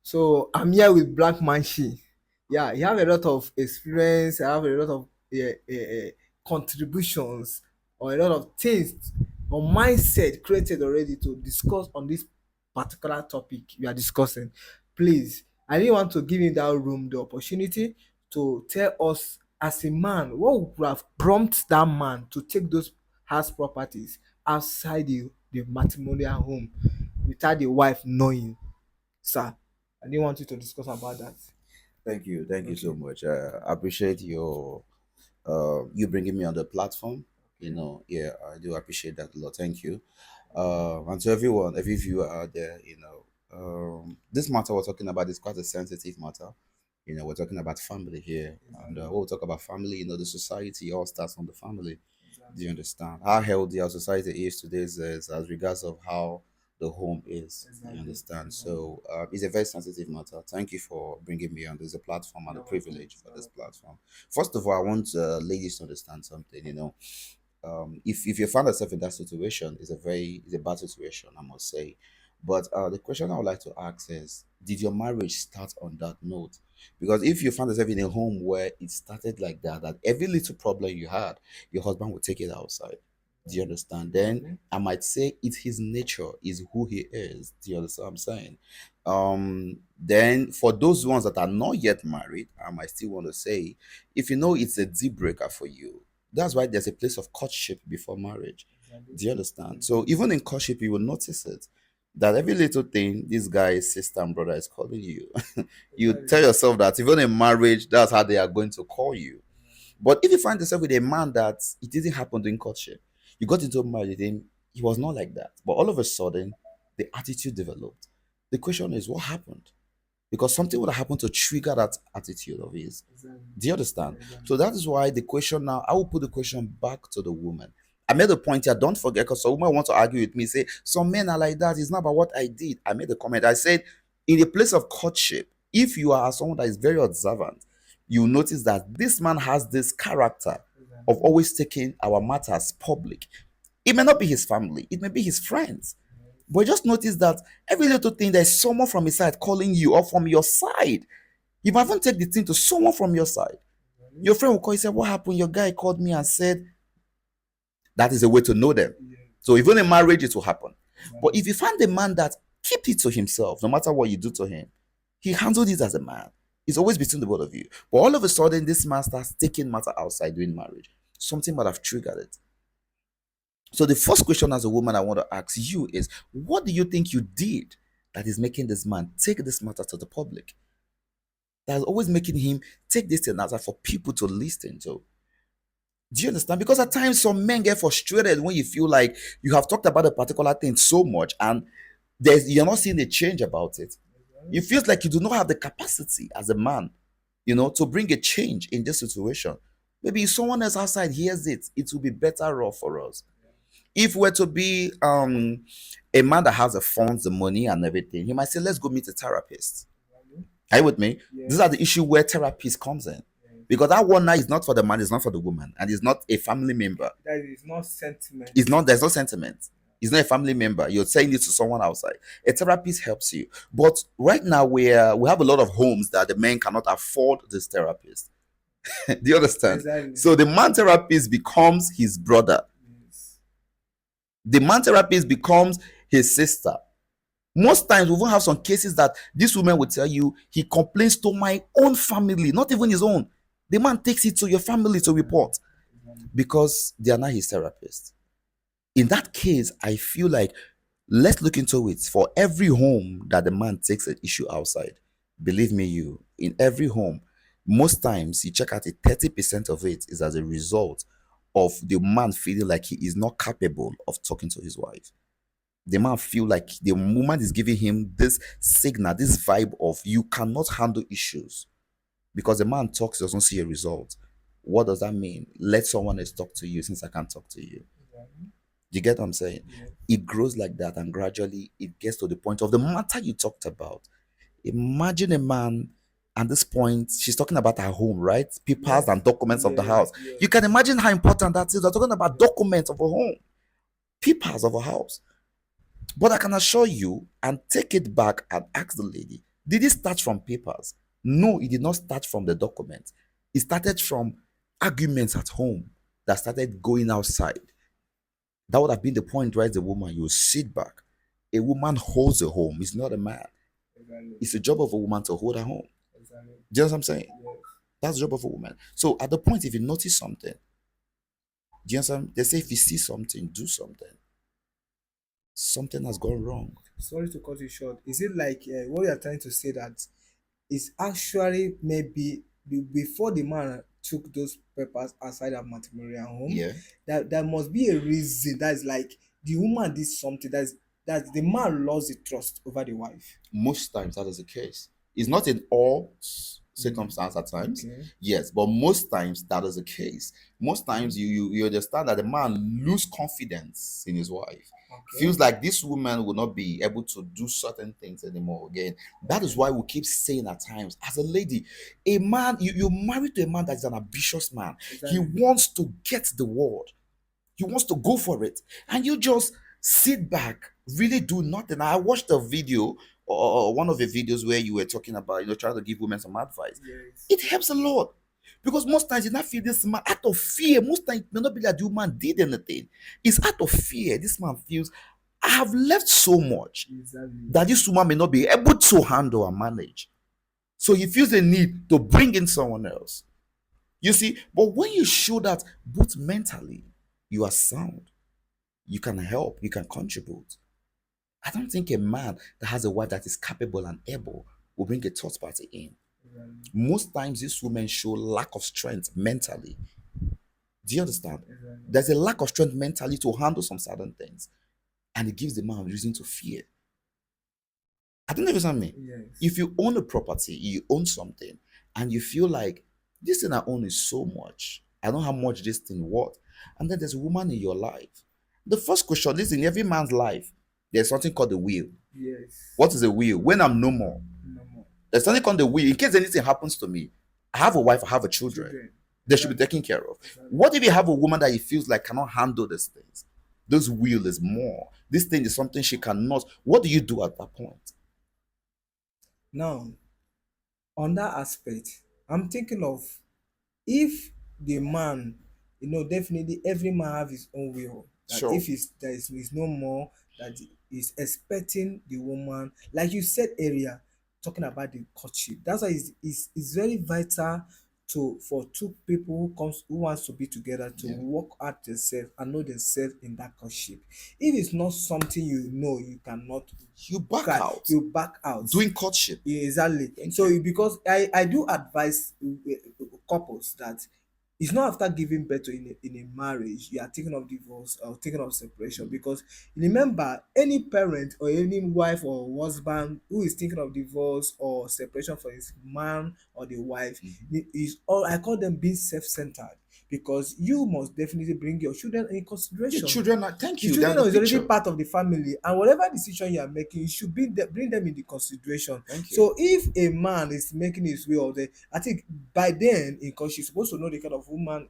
So I'm here with Black Manshi. Yeah, you have a lot of experience. I have a lot of contributions or a lot of things or mindset created already to discuss on this particular topic we are discussing. Please, I really want to give you that room, the opportunity to tell us as a man what would have prompted that man to take those house properties outside the matrimonial home without the wife knowing, sir. I didn't want you to discuss about that. Thank you so Okay. much. I appreciate your you bringing me on the platform. Yeah, I do appreciate that a lot. Thank you. And to everyone, every viewer out there, this matter we're talking about is quite a sensitive matter. We're talking about family here, and when we talk about family, the society all starts from the family. Do you understand how healthy our society is today is as regards of how the home is? You Exactly. understand? So it's a very sensitive matter. Thank you for bringing me on. There's a platform and a You're welcome. privilege for this platform. First of all, I want ladies to understand something. If you find yourself in that situation, it's a bad situation, I must say. But the question I would like to ask is, did your marriage start on that note? Because if you find yourself in a home where it started like that, that every little problem you had, your husband would take it outside. Do you understand? Then Exactly. I might say it's his nature, is who he is. Do you understand what I'm saying? Then for those ones that are not yet married, I might still want to say, if you know it's a deal breaker for you, that's why there's a place of courtship before marriage. Exactly. Do you understand? So even in courtship, you will notice it. That every little thing this guy's sister and brother is calling you, you tell Exactly. yourself that even in marriage, that's how they are going to call you. But if you find yourself with a man that it didn't happen during courtship, you got into marriage with him, he was not like that. But all of a sudden, the attitude developed. The question is, what happened? Because something would have happened to trigger that attitude of his. Exactly. Do you understand? Exactly. So that is why the question now, I will put the question back to the woman. I made a point here, don't forget, because some woman want to argue with me, say, some men are like that. It's not about what I did. I made a comment. I said, in the place of courtship, if you are someone that is very observant, you notice that this man has this character of Exactly. always taking our matters public. It may not be his family, it may be his friends. But just notice that every little thing, there's someone from his side calling you or from your side. You might even take the thing to someone from your side. Exactly. Your friend will call you, say, what happened? Your guy called me and said, that is a way to know them. Yeah. So even in marriage, it will happen. But Exactly. if you find a man that keep it to himself, no matter what you do to him, he handled it as a man. It's always between the both of you. But all of a sudden, this man starts taking matter outside during marriage. Something might have triggered it. So the first question as a woman I want to ask you is, what do you think you did that is making this man take this matter to the public? That's always making him take this to another for people to listen to. Do you understand? Because at times some men get frustrated when you feel like you have talked about a particular thing so much and you're not seeing a change about it. Exactly. It feels like you do not have the capacity as a man, to bring a change in this situation. Maybe if someone else outside hears it, it will be better off for us. If we're to be a man that has the funds, the money, and everything, he might say, "Let's go meet a therapist." Exactly. Are you with me? These are Yes. the issue where therapist comes in. Yes. Because that one now is not for the man, it's not for the woman, and it's not a family member. That is not sentiment. It's not, there's no sentiment. It's not a family member. You're saying it to someone outside. A therapist helps you. But right now we have a lot of homes that the men cannot afford this therapist. Do you understand? Exactly. So the man therapist becomes his brother. Yes. The man therapist becomes his sister. Most times we even have some cases that this woman will tell you he complains to my own family, not even his own. The man takes it to your family to report Exactly. because they are not his therapist. In that case, I feel like let's look into it. For every home that the man takes an issue outside, believe me, in every home, most times you check out it, 30% of it is as a result of the man feeling like he is not capable of talking to his wife. The man feel like the woman is giving him this signal, this vibe of you cannot handle issues because the man talks doesn't see a result. What does that mean? Let someone else talk to you since I can't talk to you. Exactly. Do you get what I'm saying? Yes. It grows like that, and gradually it gets to the point of the matter you talked about. Imagine a man at this point, she's talking about her home, right? Papers Yes. and documents of the house. Yes. Yes. You can imagine how important that is. We're talking about documents of a home, papers of a house. But I can assure you and take it back and ask the lady, Did it start from papers? No, it did not start from the document. It started from arguments at home that started going outside. That would have been the point, right? The woman, you sit back. A woman holds a home. It's not a man. Exactly. It's the job of a woman to hold a home. Exactly. Do you know what I'm saying? Yes. That's the job of a woman. So at the point, if you notice something, do you understand? They say if you see something, do something. Something has gone wrong. Sorry to cut you short. Is it like what you are trying to say that is actually maybe before the man took those papers outside of matrimonial home, Yeah. that there must be a reason that is like the woman did something that the man lost the trust over the wife. Most times that is the case. It's not in all circumstances at times. Okay. Yes, but most times that is the case. Most times you understand that the man lose confidence in his wife. Okay. Feels like this woman will not be able to do certain things anymore again. That is why we keep saying at times, as a lady, a man, you're married to a man that is an ambitious man. He Exactly. wants to get the world. He wants to go for it. And you just sit back, really do nothing. I watched a video or one of the videos where you were talking about, trying to give women some advice. Yes. It helps a lot. Because most times you not feel this man out of fear. Most times it may not be that the woman did anything. It's out of fear. This man feels, I have left so much Exactly. that this woman may not be able to handle and manage. So he feels the need to bring in someone else. You see, but when you show that both mentally you are sound, you can help, you can contribute. I don't think a man that has a wife that is capable and able will bring a third party in. Exactly. Most times, these women show lack of strength mentally. Do you understand? Exactly. There's a lack of strength mentally to handle some certain things, and it gives the man reason to fear. I don't know if you understand me. Yes. If you own a property, you own something, and you feel like this thing I own is so much, I know how much this thing worth, and then there's a woman in your life. The first question, listen, in every man's life, there's something called the will. Yes. What is a will? When I'm no more, No more. there's something called the will. In case anything happens to me, I have a wife, I have a children. Children. They should be taken care of. What if you have a woman that he feels like cannot handle these things? This will is more. This thing is something she cannot. What do you do at that point? Now, on that aspect, I'm thinking of if the man, definitely every man have his own will. That Sure. if there is no more, that is expecting the woman, like you said earlier, talking about the courtship. That's why it's very vital for two people who wants to be together to Yeah. work out themselves and know themselves in that courtship. If it's not something you cannot You back guy, out. you back out. Doing courtship. Exactly. Thank So you. because I do advise couples that it's not after giving birth to in a marriage you are thinking of divorce or thinking of separation, because remember, any parent or any wife or husband who is thinking of divorce or separation for his man or the wife is all, I call them being self-centered, because you must definitely bring your children in Your consideration. children are, thank The you. children That's is the already picture. part of the family, and whatever decision you are making, you should bring them in the consideration. Thank you. So if a man is making his way of the, I think by then in course, you're supposed to know the kind of woman